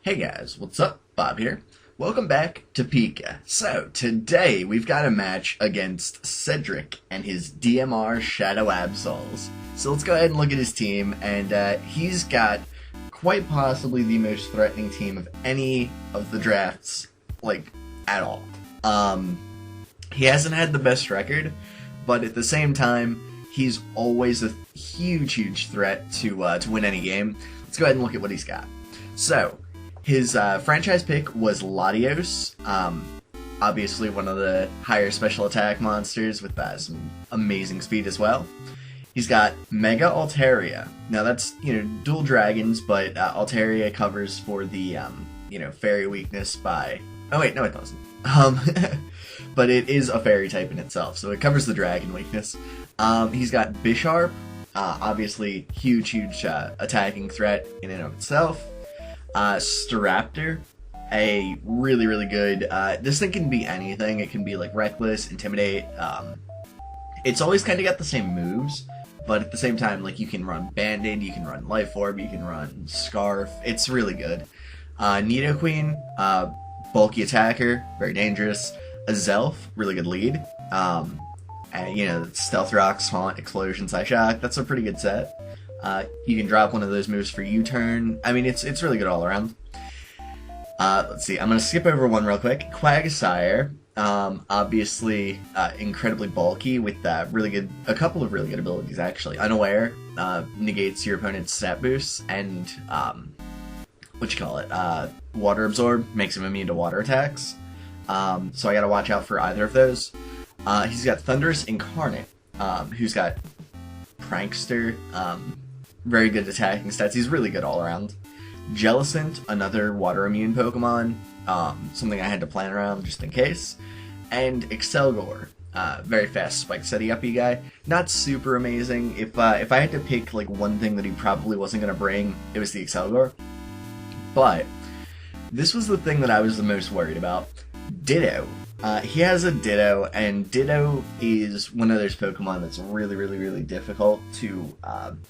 Hey guys, what's up? Bob here. Welcome back to PICA. So, today we've got a match against Cedric and his DMR Shadow Absols. So let's go ahead and look at his team, and he's got quite possibly the most threatening team of any of the drafts, like, at all. He hasn't had the best record, but at the same time, he's always a huge threat to win any game. Let's go ahead and look at what he's got. So, his franchise pick was Latios, obviously one of the higher special attack monsters with some amazing speed as well. He's got Mega Altaria. Now that's, dual dragons, but Altaria covers for the, fairy weakness by... Oh wait, no it doesn't. But it is a fairy type in itself, so it covers the dragon weakness. He's got Bisharp, obviously huge attacking threat in and of itself. Staraptor, a really good, this thing can be anything. It can be like Reckless, Intimidate. It's always kind of got the same moves, but at the same time, like, you can run Band-Aid, you can run Life Orb, you can run Scarf. It's really good. Nidoqueen, bulky attacker, very dangerous. A Zelf, really good lead. And, Stealth Rock, Haunt, Explosion, Psyshock, that's a pretty good set. You can drop one of those moves for U-turn. I mean, it's really good all around. Let's see, I'm going to skip over one real quick. Quagsire, obviously incredibly bulky with a couple of really good abilities, actually. Unaware, negates your opponent's stat boosts, and, Water Absorb, makes him immune to water attacks. So I gotta watch out for either of those. He's got Thunderous Incarnate, who's got Prankster, very good attacking stats. He's really good all around. Jellicent, another water immune Pokemon, something I had to plan around just in case. And Excelgor, very fast spike setty uppy guy. Not super amazing. If I had to pick like one thing that he probably wasn't gonna bring, it was the Excelgor. But this was the thing that I was the most worried about. Ditto. He has a Ditto, and Ditto is one of those Pokemon that's really difficult to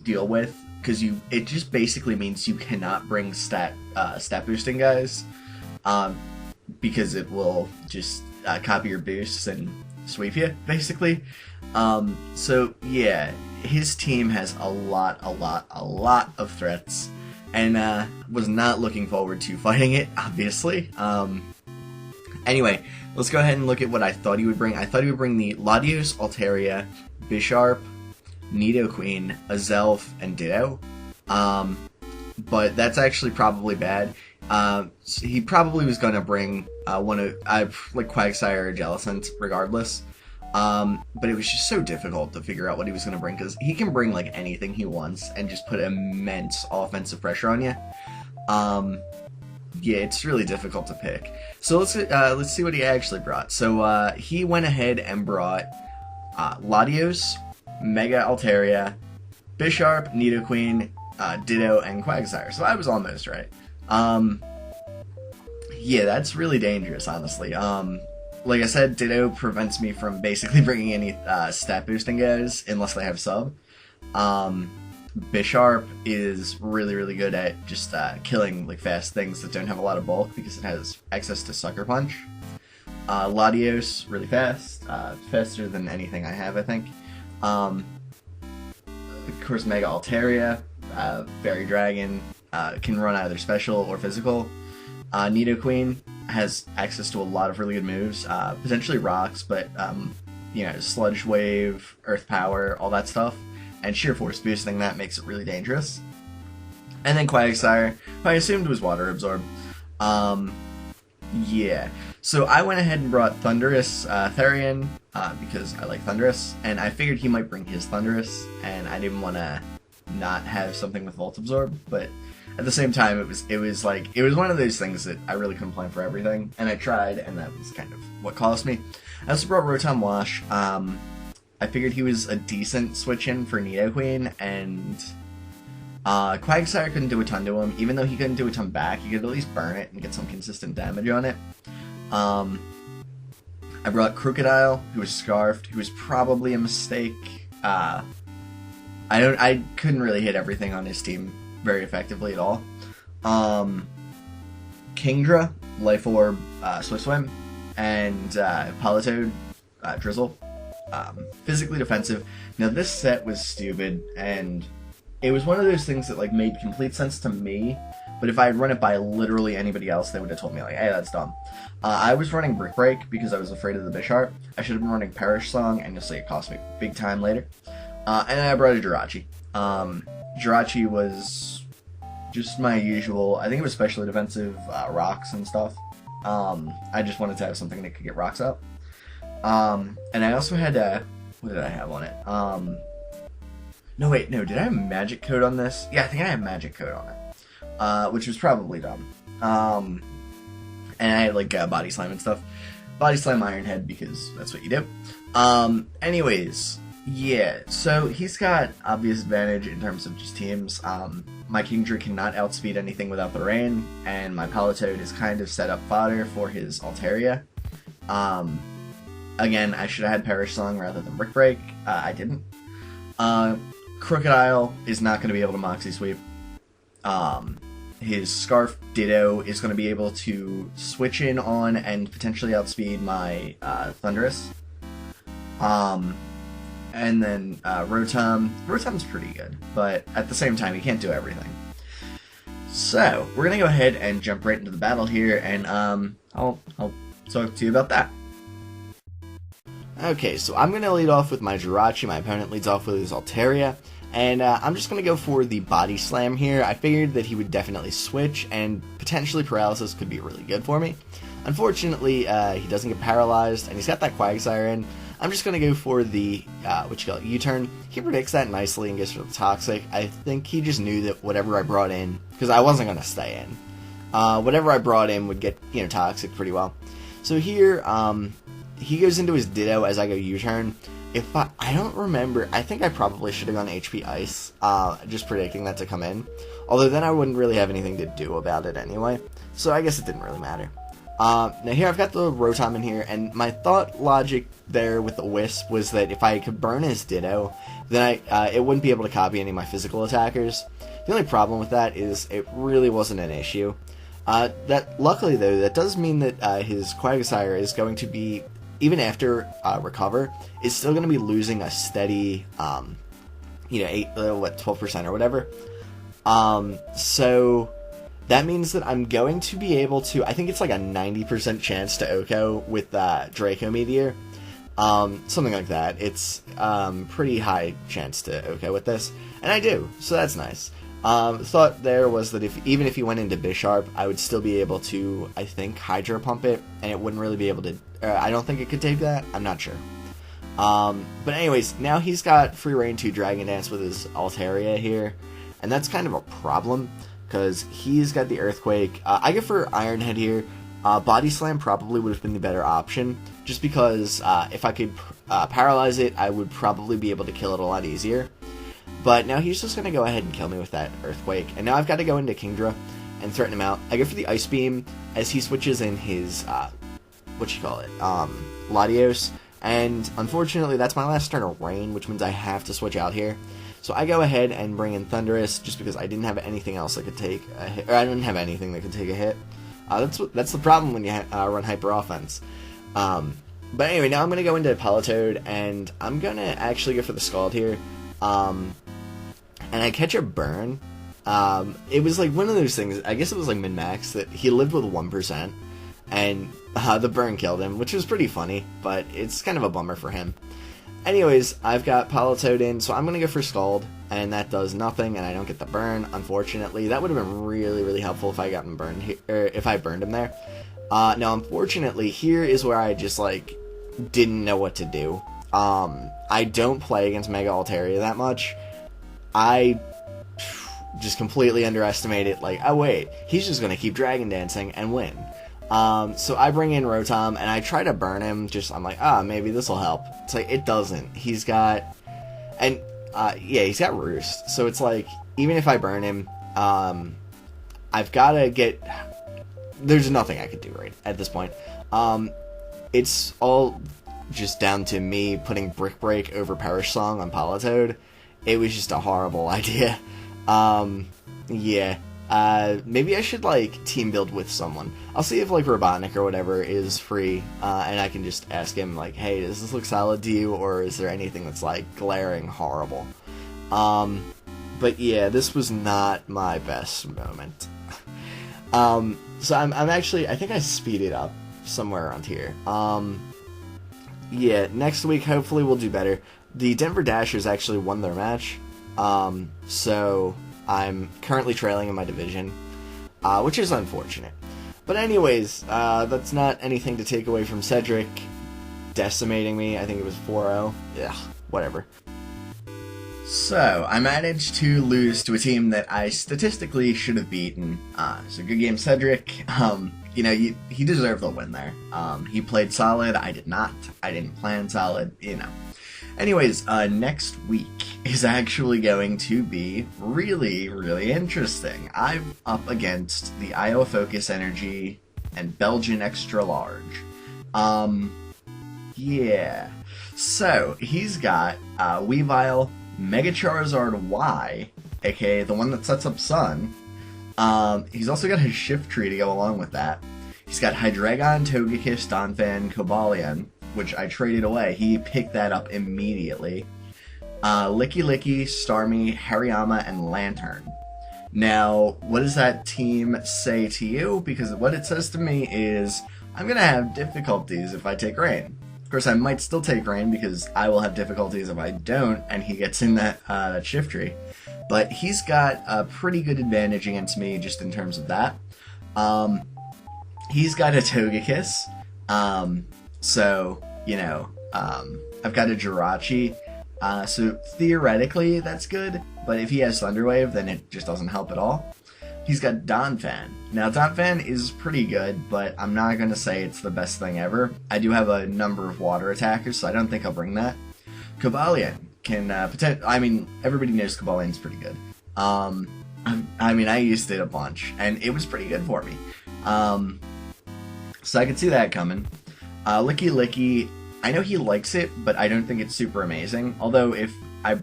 deal with, because it just basically means you cannot bring stat boosting guys, because it will just copy your boosts and sweep you, basically. So yeah, his team has a lot of threats, and was not looking forward to fighting it, obviously. Anyway, let's go ahead and look at what I thought he would bring. I thought he would bring the Latios, Altaria, Bisharp, Nidoqueen, a Zelf, and Ditto. But that's actually probably bad. He probably was going to bring one of Quagsire or Jellicent, regardless. But it was just so difficult to figure out what he was going to bring, because he can bring like anything he wants and just put immense offensive pressure on you. Yeah, it's really difficult to pick. So let's see what he actually brought. So he went ahead and brought Latios, Mega Altaria, Bisharp, Nidoqueen, Ditto, and Quagsire. So I was almost right. Yeah, that's really dangerous, honestly. Like I said, Ditto prevents me from basically bringing any stat boosting guys unless they have sub. Bisharp is really good at just killing like fast things that don't have a lot of bulk, because it has access to Sucker Punch. Latios, really fast, faster than anything I have, I think. Of course, Mega Altaria, Fairy Dragon, can run either special or physical. Nidoqueen has access to a lot of really good moves, potentially rocks, but Sludge Wave, Earth Power, all that stuff. And sheer force boosting that makes it really dangerous. And then Quagsire, who I assumed was Water Absorb. Yeah. So I went ahead and brought Thunderous Therian, because I like Thunderous, and I figured he might bring his Thunderous, and I didn't want to not have something with Volt Absorb, but at the same time, it was one of those things that I really couldn't plan for everything, and I tried, and that was kind of what cost me. I also brought Rotom Wash. I figured he was a decent switch-in for Nidoqueen, and Quagsire couldn't do a ton to him. Even though he couldn't do a ton back, he could at least burn it and get some consistent damage on it. I brought Crocodile, who was Scarfed, who was probably a mistake. I couldn't really hit everything on his team very effectively at all. Kingdra, Life Orb, Swift Swim, and Politoed, Drizzle. Physically defensive. Now this set was stupid, and it was one of those things that like made complete sense to me, but if I had run it by literally anybody else, they would have told me like, hey, that's dumb. I was running Brick Break because I was afraid of the Bisharp. I should have been running Perish Song, and you'll see it cost me big time later. And then I brought a Jirachi. Jirachi was just my usual, I think it was specially defensive, rocks and stuff. I just wanted to have something that could get rocks up. And I also had, what did I have on it? No, wait, no, did I have Magic Code on this? Yeah, I think I had Magic Code on it, which was probably dumb. And I had, like, Body Slam and stuff. Body Slam Iron Head, because that's what you do. Anyways, yeah, so he's got obvious advantage in terms of just teams. My Kingdra cannot outspeed anything without the rain, and my Politoed is kind of set up fodder for his Altaria. Again, I should have had Perish Song rather than Brick Break. I didn't. Crocodile is not going to be able to Moxie Sweep. His Scarf Ditto is going to be able to switch in on and potentially outspeed my Thundurus. And then Rotom. Rotom's pretty good, but at the same time, he can't do everything. So, we're going to go ahead and jump right into the battle here, and I'll talk to you about that. Okay, so I'm going to lead off with my Jirachi. My opponent leads off with his Altaria. And I'm just going to go for the Body Slam here. I figured that he would definitely switch, and potentially Paralysis could be really good for me. Unfortunately, he doesn't get paralyzed, and he's got that Quagsire in. I'm just going to go for the, U-turn. He predicts that nicely and gets for the Toxic. I think he just knew that whatever I brought in, because I wasn't going to stay in, whatever I brought in would get, Toxic pretty well. So here, he goes into his Ditto as I go U-turn. If I don't remember, I think I probably should have gone HP Ice, just predicting that to come in. Although then I wouldn't really have anything to do about it anyway, so I guess it didn't really matter. Now here I've got the Rotom in here, and my thought logic there with the Wisp was that if I could burn his Ditto, then it wouldn't be able to copy any of my physical attackers. The only problem with that is it really wasn't an issue. Luckily though, that does mean that his Quagsire is going to be, even after recover, is still going to be losing a steady, 12% or whatever. So that means that I'm going to be able to, I think it's like a 90% chance to OHKO with Draco Meteor. Something like that. It's pretty high chance to OHKO with this, and I do, so that's nice. Thought there was that even if he went into Bisharp, I would still be able to, I think, Hydro Pump it, and it wouldn't really be able to, I don't think it could take that, I'm not sure. But anyways, now he's got free reign to Dragon Dance with his Altaria here, and that's kind of a problem, because he's got the Earthquake. I go for Iron Head here. Body Slam probably would have been the better option, just because if I could paralyze it, I would probably be able to kill it a lot easier. But now he's just going to go ahead and kill me with that Earthquake. And now I've got to go into Kingdra and threaten him out. I go for the Ice Beam as he switches in his, Latios. And unfortunately, that's my last turn of Rain, which means I have to switch out here. So I go ahead and bring in Thundurus just because I didn't have anything else that could take a hit. Or I didn't have anything that could take a hit. That's the problem when you run Hyper Offense. But anyway, now I'm going to go into Politoed, and I'm going to actually go for the Scald here. And I catch a burn. It was like one of those things, I guess it was like min-max, that he lived with 1%, and the burn killed him, which was pretty funny, but it's kind of a bummer for him. Anyways, I've got Politoed in, so I'm going to go for Scald, and that does nothing, and I don't get the burn, unfortunately. That would have been really, really helpful if I got him burned here, or if I burned him there. Now, unfortunately, here is where I just, didn't know what to do. I don't play against Mega Altaria that much. I just completely underestimated, oh wait, he's just gonna keep Dragon Dancing and win. So I bring in Rotom, and I try to burn him, I'm like, maybe this'll help. It's like, it doesn't. He's got, he's got Roost, so it's like, even if I burn him, I've gotta get, there's nothing I could do right at this point. It's all just down to me putting Brick Break over Perish Song on Politoed. It was just a horrible idea. Yeah, Maybe I should, like, team build with someone. I'll see if, like, Robotnik or whatever is free, and I can just ask him, like, hey, does this look solid to you, or is there anything that's, like, glaring horrible? But yeah, this was not my best moment. So I'm actually, I think I speeded up somewhere around here. Yeah, next week, hopefully we'll do better. The Denver Dashers actually won their match, so I'm currently trailing in my division, which is unfortunate. But anyways, that's not anything to take away from Cedric decimating me. I think it was 4-0. Yeah, whatever. So, I managed to lose to a team that I statistically should have beaten. So good game, Cedric. You know, he deserved the win there. He played solid, I did not. I didn't plan solid, you know. Anyways, next week is actually going to be really, really interesting. I'm up against the Iowa Focus Energy and Belgian Extra Large. Yeah. So, he's got Weavile, Mega Charizard Y, aka the one that sets up Sun. He's also got his Shift Tree to go along with that. He's got Hydreigon, Togekiss, Donphan, Cobalion, which I traded away. He picked that up immediately. Licky Licky, Starmie, Hariyama, and Lantern. Now, what does that team say to you? Because what it says to me is, I'm going to have difficulties if I take Rain. Of course, I might still take Rain because I will have difficulties if I don't, and he gets in that Shift Tree. But he's got a pretty good advantage against me just in terms of that. He's got a Togekiss, so, you know, I've got a Jirachi, so theoretically that's good, but if he has Thunder Wave, then it just doesn't help at all. He's got Donphan. Now, Donphan is pretty good, but I'm not going to say it's the best thing ever. I do have a number of water attackers, so I don't think I'll bring that. Cobalion can, I mean, everybody knows Cobalion's pretty good. I mean, I used it a bunch, and it was pretty good for me. So I could see that coming. Licky Licky, I know he likes it, but I don't think it's super amazing. Although I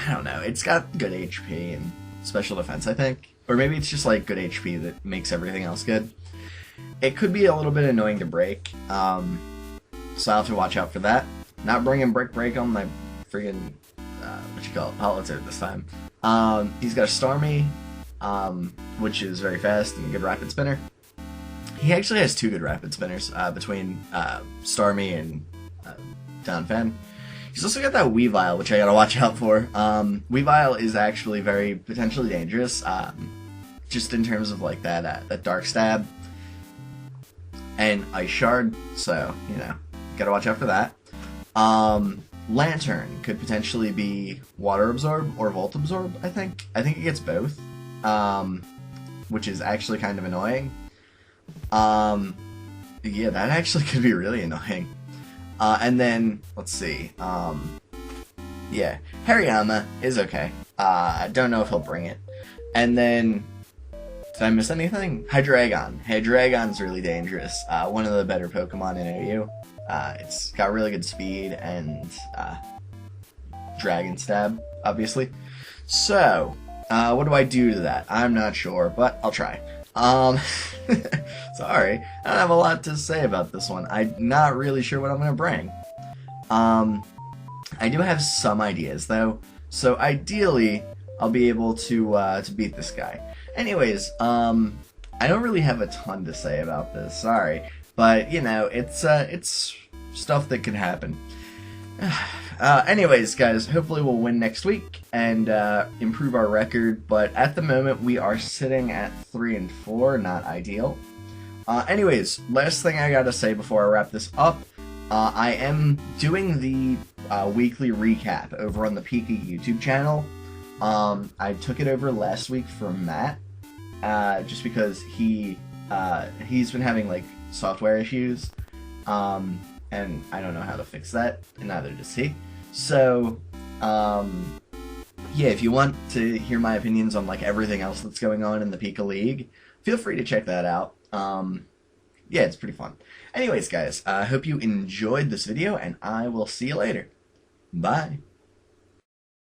don't know, it's got good HP and special defense, I think. Or maybe it's just like good HP that makes everything else good. It could be a little bit annoying to break, so I'll have to watch out for that. Not bringing Break on my friggin', Politoed this time. He's got a Starmie, which is very fast and a good Rapid Spinner. He actually has two good Rapid Spinners between Starmie and Donphan. He's also got that Weavile, which I gotta watch out for. Weavile is actually very potentially dangerous, just in terms of like that Dark Stab and Ice Shard. So you know, gotta watch out for that. Lantern could potentially be Water Absorb or Volt Absorb. I think it gets both, which is actually kind of annoying. Yeah, that actually could be really annoying. And then, let's see, yeah, Hariyama is okay. I don't know if he'll bring it. And then, did I miss anything? Hydreigon. Hydreigon's really dangerous. One of the better Pokemon in OU. It's got really good speed and, Dragon Stab, obviously. So, what do I do to that? I'm not sure, but I'll try. Sorry, I don't have a lot to say about this one. I'm not really sure what I'm going to bring. I do have some ideas, though, so ideally, I'll be able to beat this guy. Anyways, I don't really have a ton to say about this, sorry, but, you know, it's stuff that could happen. Anyways, guys, hopefully we'll win next week and improve our record, but at the moment we are sitting at 3-4, not ideal. Anyways, last thing I gotta say before I wrap this up, I am doing the weekly recap over on the PICA YouTube channel. I took it over last week from Matt, just because he's been having like software issues, and I don't know how to fix that, and neither does he. So, yeah, if you want to hear my opinions on like everything else that's going on in the PICA League, feel free to check that out. Yeah, it's pretty fun. Anyways, guys, I hope you enjoyed this video, and I will see you later. Bye.